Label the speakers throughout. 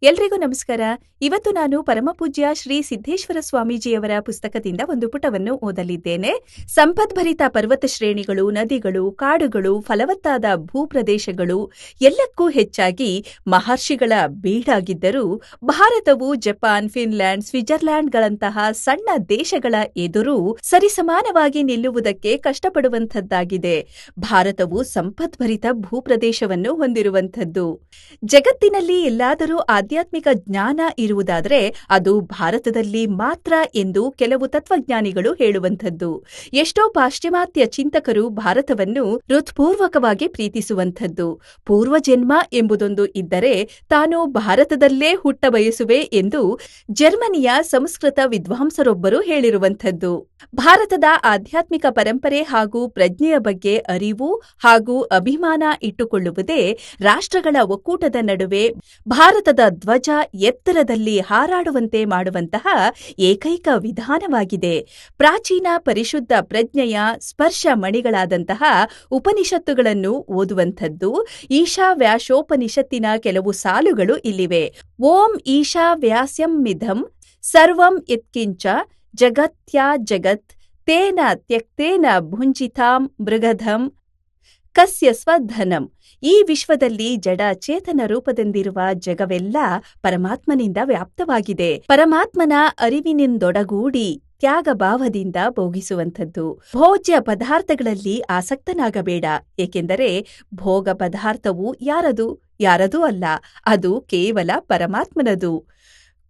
Speaker 1: ಎಲ್ರಿಗೂ ನಮಸ್ಕಾರ. ಇವತ್ತು ನಾನು ಪರಮಪೂಜ್ಯ ಶ್ರೀ ಸಿದ್ದೇಶ್ವರ ಸ್ವಾಮೀಜಿಯವರ ಪುಸ್ತಕದಿಂದ ಒಂದು ಪುಟವನ್ನು ಓದಲಿದ್ದೇನೆ. ಸಂಪದ್ಭರಿತ ಪರ್ವತ ಶ್ರೇಣಿಗಳು, ನದಿಗಳು, ಕಾಡುಗಳು, ಫಲವತ್ತಾದ ಭೂಪ್ರದೇಶಗಳು, ಎಲ್ಲಕ್ಕೂ ಹೆಚ್ಚಾಗಿ ಮಹರ್ಷಿಗಳ ಬೀಡಾಗಿದ್ದರೂ ಭಾರತವು ಜಪಾನ್, ಫಿನ್ಲ್ಯಾಂಡ್, ಸ್ವಿಟ್ಜರ್ಲ್ಯಾಂಡ್ಗಳಂತಹ ಸಣ್ಣ ದೇಶಗಳ ಎದುರು ಸರಿಸಮಾನವಾಗಿ ನಿಲ್ಲುವುದಕ್ಕೆ ಕಷ್ಟಪಡುವಂಥದ್ದಾಗಿದೆ. ಭಾರತವು ಸಂಪದ್ಭರಿತ ಭೂಪ್ರದೇಶವನ್ನು ಹೊಂದಿರುವಂಥದ್ದು. ಜಗತ್ತಿನಲ್ಲಿ ಎಲ್ಲಾದರೂ ಆಧ್ಯಾತ್ಮಿಕ ಜ್ಞಾನ ಇರುವುದಾದರೆ ಅದು ಭಾರತದಲ್ಲಿ ಮಾತ್ರ ಎಂದು ಕೆಲವು ತತ್ವಜ್ಞಾನಿಗಳು ಹೇಳುವಂಥದ್ದು. ಎಷ್ಟೋ ಪಾಶ್ಚಿಮಾತ್ಯ ಚಿಂತಕರು ಭಾರತವನ್ನು ಹೃತ್ಪೂರ್ವಕವಾಗಿ ಪ್ರೀತಿಸುವಂಥದ್ದು. ಪೂರ್ವಜನ್ಮ ಎಂಬುದೊಂದು ಇದ್ದರೆ ತಾನು ಭಾರತದಲ್ಲೇ ಹುಟ್ಟ ಬಯಸುವೆ ಎಂದು ಜರ್ಮನಿಯ ಸಂಸ್ಕೃತ ವಿದ್ವಾಂಸರೊಬ್ಬರು ಹೇಳಿರುವಂಥದ್ದು. ಭಾರತದ ಆಧ್ಯಾತ್ಮಿಕ ಪರಂಪರೆ ಹಾಗೂ ಪ್ರಜ್ಞೆಯ ಬಗ್ಗೆ ಅರಿವು ಹಾಗೂ ಅಭಿಮಾನ ಇಟ್ಟುಕೊಳ್ಳುವುದೇ ರಾಷ್ಟ್ರಗಳ ಒಕ್ಕೂಟದ ನಡುವೆ ಭಾರತದ ಧ್ವಜ ಎತ್ತರದಲ್ಲಿ ಹಾರಾಡುವಂತೆ ಮಾಡುವಂತಹ ಏಕೈಕ ವಿಧಾನವಾಗಿದೆ. ಪ್ರಾಚೀನ ಪರಿಶುದ್ಧ ಪ್ರಜ್ಞೆಯ ಸ್ಪರ್ಶ ಮಣಿಗಳಾದಂತಹ ಉಪನಿಷತ್ತುಗಳನ್ನು ಓದುವಂಥದ್ದು. ಈಶಾವ್ಯಾಸೋಪನಿಷತ್ತಿನ ಕೆಲವು ಸಾಲುಗಳು ಇಲ್ಲಿವೆ. ಓಂ ಈಶಾವ್ಯಾಸ್ಯಮಿದಂ ಸರ್ವಂ ಯತ್ಕಿಂಚ ಜಗತ್ಯಾ ಜಗತ್ ತೇನ ತ್ಯಕ್ತೇನ ಭುಂಜಿತಾಂ ಮೃಗಧಂ ಕಸ್ಯ ಸ್ವಧನಂ. ಈ ವಿಶ್ವದಲ್ಲಿ ಜಡ ಚೇತನ ರೂಪದಿಂದಿರುವ ಜಗವೆಲ್ಲ ಪರಮಾತ್ಮನಿಂದ ವ್ಯಾಪ್ತವಾಗಿದೆ. ಪರಮಾತ್ಮನ ಅರಿವಿನಿಂದೊಡಗೂಡಿ ತ್ಯಾಗ ಭಾವದಿಂದ ಭೋಗಿಸುವಂಥದ್ದು. ಭೋಜ್ಯ ಪದಾರ್ಥಗಳಲ್ಲಿ ಆಸಕ್ತನಾಗಬೇಡ, ಏಕೆಂದರೆ ಭೋಗ ಪದಾರ್ಥವು ಯಾರದೂ ಅಲ್ಲ, ಅದು ಕೇವಲ ಪರಮಾತ್ಮನದು.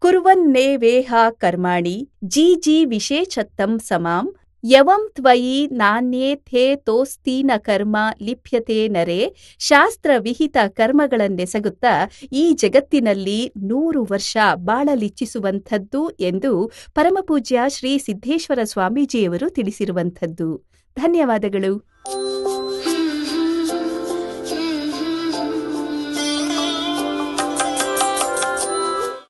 Speaker 1: ಕುರ್ವನ್ನೇವೇಹ ಕರ್ಮಾಣಿ ಜೀ ವಿಶೇಷತ್ತಂ ಸಮಾಂ ಯವಂ ತ್ವಯಿ ನಾಣ್ಯೇಥೇ ತೋಸ್ತೀನ ಕರ್ಮ ಲಿಪ್ಯತೆ ನರೇ. ಶಾಸ್ತ್ರ ವಿಹಿತ ಕರ್ಮಗಳನ್ನೆಸಗುತ್ತಾ ಈ ಜಗತ್ತಿನಲ್ಲಿ 100 ವರ್ಷ ಬಾಳಲಿಚ್ಛಿಸುವಂಥದ್ದು ಎಂದು ಪರಮಪೂಜ್ಯ ಶ್ರೀ ಸಿದ್ದೇಶ್ವರ ಸ್ವಾಮೀಜಿಯವರು ತಿಳಿಸಿರುವಂಥದ್ದು. ಧನ್ಯವಾದಗಳು.